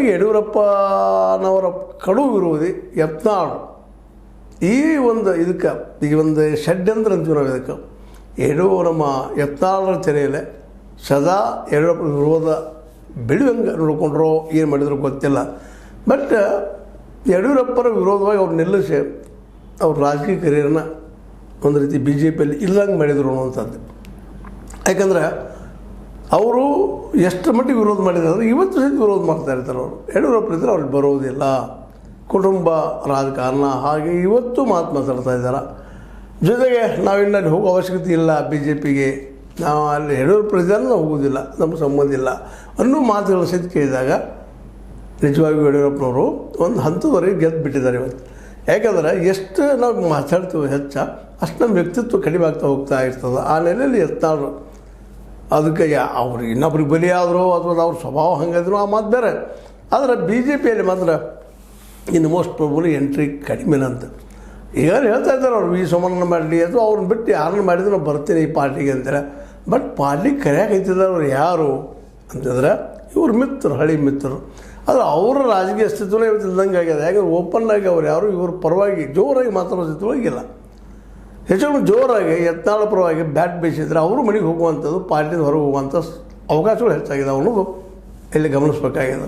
ಹಾಗಾಗಿ ಯಡಿಯೂರಪ್ಪನವರ ಕಡು ವಿರೋಧಿ ಯತ್ನಾಳ್ ಈ ಒಂದು ಇದಕ್ಕೆ ಈಗ ಒಂದು ಷಡ್ಯಂತ್ರ ಅಂತೀವಿ ನಾವು ಇದಕ್ಕೆ ನಮ್ಮ ಯತ್ನಾಳರ ತೆರೆಯಲ್ಲೇ ಸದಾ ಯಡಿಯೂರಪ್ಪ ವಿರೋಧ ಬೆಳೆಯುವಂಗೆ ನೋಡ್ಕೊಂಡ್ರೋ ಏನು ಮಾಡಿದ್ರು ಗೊತ್ತಿಲ್ಲ. ಬಟ್ ಯಡಿಯೂರಪ್ಪರ ವಿರೋಧವಾಗಿ ಅವ್ರು ನಿಲ್ಲಿಸಿ ಅವ್ರ ರಾಜಕೀಯ ಕರಿಯರನ್ನ ಒಂದು ರೀತಿ ಬಿ ಜೆ ಪಿಯಲ್ಲಿ ಇಲ್ಲಂಗೆ ಮಾಡಿದರು ಅನ್ನುವಂಥದ್ದು. ಯಾಕಂದ್ರೆ ಅವರು ಎಷ್ಟು ಮಟ್ಟಿಗೆ ವಿರೋಧ ಮಾಡಿದ್ದಾರೆ ಅಂದರೆ ಇವತ್ತು ಸಹಿತ ವಿರೋಧ ಮಾಡ್ತಾ ಇರ್ತಾರೆ. ಅವರು ಯಡಿಯೂರಪ್ಪ ಇದ್ದರೆ ಅವ್ರಿಗೆ ಬರೋದಿಲ್ಲ, ಕುಟುಂಬ ರಾಜಕಾರಣ ಹಾಗೆ ಇವತ್ತು ಮಾತಾಡ್ತಾ ಇದ್ದಾರೆ. ಜೊತೆಗೆ ನಾವಿನ್ನಲ್ಲಿ ಹೋಗೋ ಅವಶ್ಯಕತೆ ಇಲ್ಲ, ಬಿ ಜೆ ಪಿಗೆ ನಾವು ಅಲ್ಲಿ ಯಡಿಯೂರಪ್ಪ ಇದ್ದಾರೆ ನಾವು ಹೋಗೋದಿಲ್ಲ, ನಮ್ಗೆ ಸಂಬಂಧ ಇಲ್ಲ ಅನ್ನೋ ಮಾತುಗಳ ಸಹಿತ ಕೇಳಿದಾಗ ನಿಜವಾಗಿಯೂ ಯಡಿಯೂರಪ್ಪನವರು ಒಂದು ಹಂತದವರೆಗೆ ಗೆದ್ದು ಬಿಟ್ಟಿದ್ದಾರೆ ಇವತ್ತು. ಯಾಕಂದ್ರೆ ಎಷ್ಟು ನಾವು ಮಾತಾಡ್ತೀವಿ ಅಷ್ಟು ನಮ್ಮ ವ್ಯಕ್ತಿತ್ವ ಕಡಿಮೆ ಆಗ್ತಾ ಹೋಗ್ತಾ ಇರ್ತದೆ. ಆ ನೆಲೆಯಲ್ಲಿ ಯತ್ನಾಳ್ ಅದಕ್ಕೆ ಅವ್ರು ಇನ್ನೊಬ್ರಿಗೆ ಬಲಿಯಾದರೂ ಅಥವಾ ಅವ್ರ ಸ್ವಭಾವ ಹಂಗಾದ್ರು ಆ ಮಾತು ಬೇರೆ. ಆದರೆ ಬಿ ಜೆ ಪಿಯಲ್ಲಿ ಮಾತ್ರ ಇನ್ನು ಮೋಸ್ಟ್ ಪ್ರಾಬಬ್ಲಿ ಎಂಟ್ರಿ ಕಡಿಮೆನಂತ ಈಗ ಹೇಳ್ತಾ ಇದ್ದಾರೆ. ಅವ್ರು ಈ ಸೋಮಣ್ಣ ಮಾಡಲಿ ಅಥವಾ ಅವ್ರನ್ನ ಬಿಟ್ಟು ಯಾರನ್ನ ಮಾಡಿದ್ರು ನಾವು ಬರ್ತೀನಿ ಈ ಪಾರ್ಟಿಗೆ ಅಂತಾರೆ. ಬಟ್ ಪಾರ್ಟಿಗೆ ಕರೆಯಾಕೈತಿದ್ದಾರೆ ಅವ್ರು ಯಾರು ಅಂತಂದ್ರೆ ಇವ್ರ ಮಿತ್ರರು, ಹಳಿ ಮಿತ್ರರು. ಆದರೆ ಅವರ ರಾಜಕೀಯ ಅಸ್ತಿತ್ವನೇ ಇವತ್ತಿದ್ದಂಗೆ ಆಗಿದೆ. ಯಾಕಂದ್ರೆ ಓಪನ್ನಾಗಿ ಅವ್ರು ಯಾರು ಇವ್ರ ಪರವಾಗಿ ಜೋರಾಗಿ ಮಾತಾಡೋ ಸ್ಥಿತಿಯಾಗಿಲ್ಲ. ಹೆಚ್ಚು ಜೋರಾಗಿ ಯತ್ನಾಳ ಪರವಾಗಿ ಬ್ಯಾಟ್ ಬೀಸಿದ್ರೆ ಅವರು ಮನೆಗೆ ಹೋಗುವಂಥದ್ದು, ಪಾರ್ಟಿಯಿಂದ ಹೊರಗೆ ಹೋಗುವಂಥ ಅವಕಾಶಗಳು ಹೆಚ್ಚಾಗಿದೆ ಅನ್ನೋದು ಇಲ್ಲಿ ಗಮನಿಸಬೇಕಾಗಿದೆ.